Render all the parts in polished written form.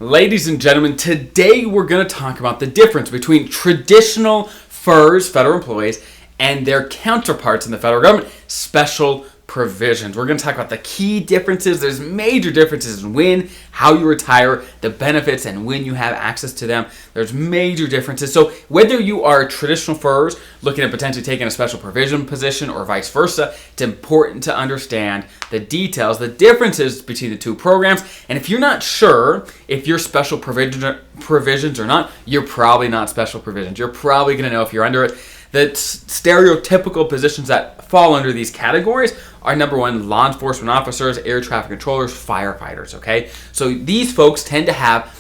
Ladies and gentlemen, today we're going to talk about the difference between traditional FERS, federal employees, and their counterparts in the federal government, special provisions. We're going to talk about the key differences. There's major differences in when, how you retire, the benefits, and when you have access to them. There's major differences. So whether you are a traditional FERS looking at potentially taking a special provision position or vice versa, it's important to understand the details, the differences between the two programs. And if you're not sure if you're special provisions or not, you're probably not special provisions. You're probably going to know if you're under it. The stereotypical positions that fall under these categories are number one, law enforcement officers, air traffic controllers, firefighters, okay? So these folks tend to have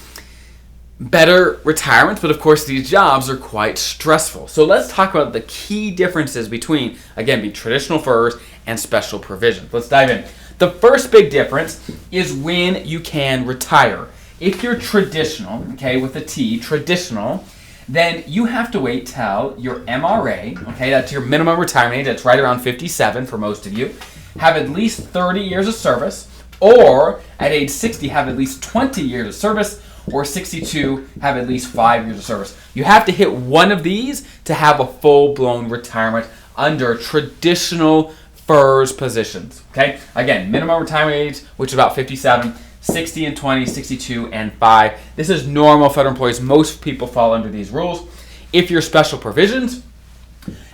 better retirements, but of course these jobs are quite stressful. So let's talk about the key differences between, again, traditional FERS and special provisions. Let's dive in. The first big difference is when you can retire. If you're traditional, okay, with a T, traditional, then you have to wait till your MRA, okay, that's your minimum retirement age, that's right around 57 for most of you, have at least 30 years of service, or at age 60 have at least 20 years of service, or 62 have at least 5 years of service. You have to hit one of these to have a full-blown retirement under traditional FERS positions, okay? Again, minimum retirement age, which is about 57, 60 and 20, 62 and 5. This is normal federal employees. Most people fall under these rules. If you're special provisions,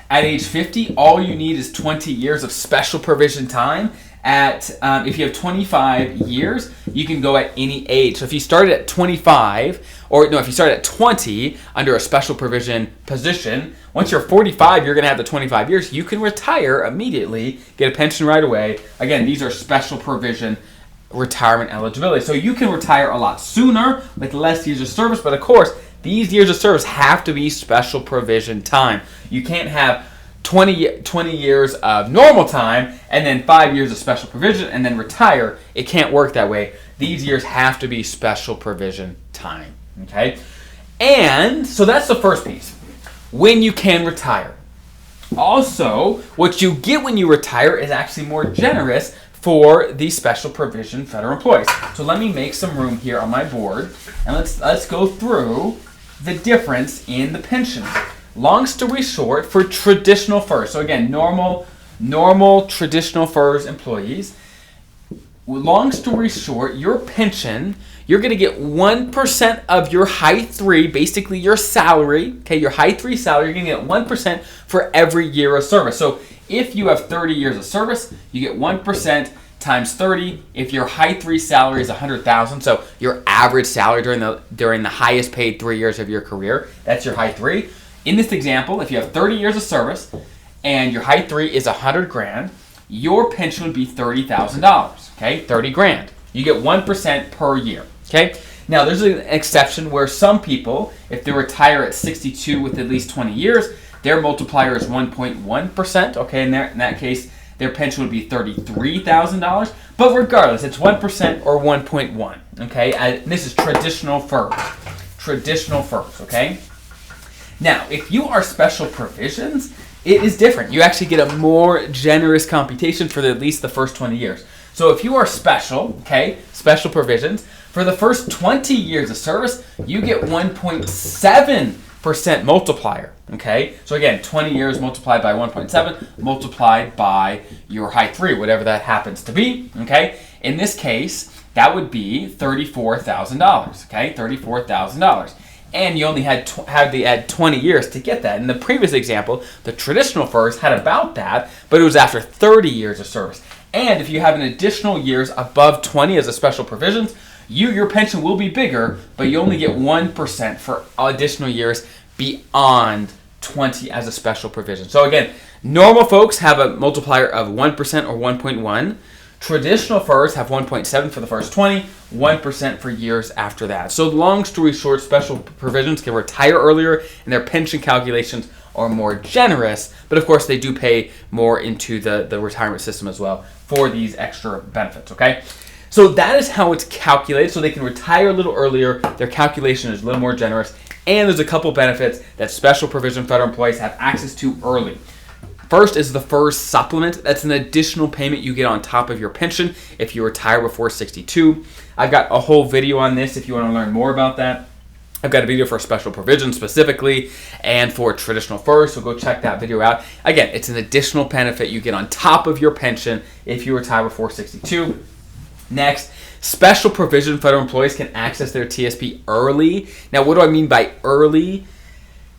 at age 50, all you need is 20 years of special provision time. If you have 25 years, you can go at any age. So if you started at 25, if you start at 20 under a special provision position, once you're 45, you're going to have the 25 years. You can retire immediately, get a pension right away. Again, these are special provision retirement eligibility. So you can retire a lot sooner with less years of service, but of course, these years of service have to be special provision time. You can't have 20 years of normal time and then 5 years of special provision and then retire. It can't work that way. These years have to be special provision time. Okay? And so that's the first piece. When you can retire. Also, what you get when you retire is actually more generous for the special provision federal employees. So let me make some room here on my board, and let's go through the difference in the pension. Long story short, for traditional FERS, so again, normal traditional FERS employees, long story short, your pension, you're going to get 1% of your high three, basically your salary, okay, your high three salary, you're going to get 1% for every year of service. So if you have 30 years of service, you get 1% times 30. If your high three salary is $100,000, so your average salary during the highest paid 3 years of your career, that's your high three. In this example, if you have 30 years of service and your high three is $100,000, your pension would be $30,000. Okay, 30 grand. You get 1% per year. Okay. Now there's an exception where some people, if they retire at 62 with at least 20 years, their multiplier is 1.1%. Okay, in that case, their pension would be $33,000. But regardless, it's 1% or 1.1. Okay, and this is traditional FERS. Traditional FERS. Okay. Now, if you are special provisions, it is different. You actually get a more generous computation for at least the first 20 years. So if you are special, okay, special provisions, for the first 20 years of service, you get 1.7% multiplier, okay? So again, 20 years multiplied by 1.7 multiplied by your high three, whatever that happens to be, okay? In this case, that would be $34,000, okay? $34,000. And you only had to add 20 years to get that. In the previous example, the traditional FERS had about that, but it was after 30 years of service. And if you have an additional years above 20 as a special provisions, your pension will be bigger, but you only get 1% for additional years beyond 20 as a special provision. So again, normal folks have a multiplier of 1% or 1.1. Traditional FERS have 1.7 for the first 20, 1% for years after that. So long story short, special provisions can retire earlier and their pension calculations are more generous, but of course they do pay more into the retirement system as well for these extra benefits, okay? So that is how it's calculated, so they can retire a little earlier, their calculation is a little more generous, and there's a couple benefits that special provision federal employees have access to early. First is the FERS supplement. That's an additional payment you get on top of your pension if you retire before 62. I've got a whole video on this if you want to learn more about that. I've got a video for special provision specifically and for traditional FERS, so go check that video out. Again, it's an additional benefit you get on top of your pension if you retire before 62. Next, special provision federal employees can access their TSP early. Now, what do I mean by early?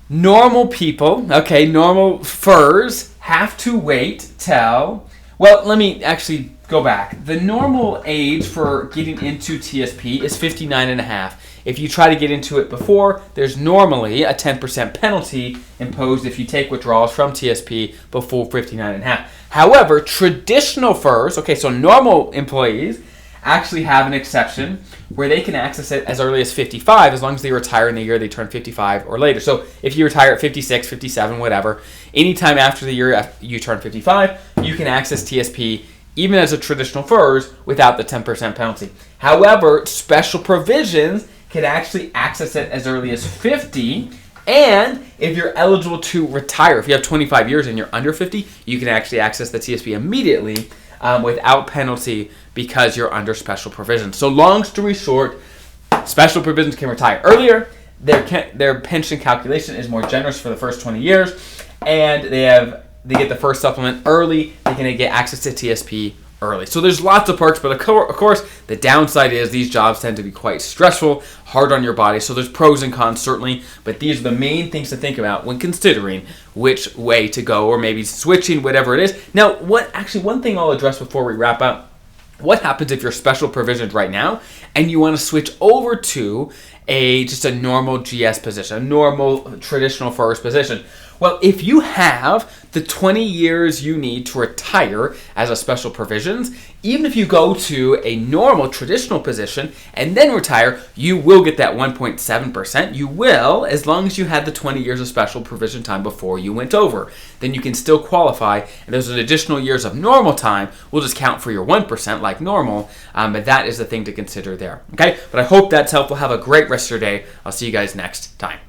Normal people, normal FERS have to wait till, well, let me actually go back. The normal age for getting into TSP is 59 and a half. If you try to get into it before, there's normally a 10% penalty imposed if you take withdrawals from TSP before 59 and a half. However, traditional FERS, so normal employees actually have an exception where they can access it as early as 55 as long as they retire in the year they turn 55 or later. So if you retire at 56, 57, whatever, anytime after the year you turn 55, you can access TSP even as a traditional FERS without the 10% penalty. However, special provisions can actually access it as early as 50, and if you're eligible to retire, if you have 25 years and you're under 50, you can actually access the TSP immediately without penalty because you're under special provisions. So long story short, special provisions can retire earlier, their pension calculation is more generous for the first 20 years, and they get the first supplement early, they can get access to TSP early. So there's lots of perks, but of course, the downside is these jobs tend to be quite stressful, hard on your body, so there's pros and cons certainly, but these are the main things to think about when considering which way to go or maybe switching, whatever it is. Now, one thing I'll address before we wrap up, what happens if you're special provisioned right now and you want to switch over to just a normal GS position, a normal traditional FERS position? Well, if you have the 20 years you need to retire as a special provisions, even if you go to a normal traditional position and then retire, you will get that 1.7%. You will, as long as you had the 20 years of special provision time before you went over. Then you can still qualify, and those additional years of normal time will just count for your 1% like normal, but that is the thing to consider there. Okay, but I hope that's helpful. Have a great rest of your day. I'll see you guys next time.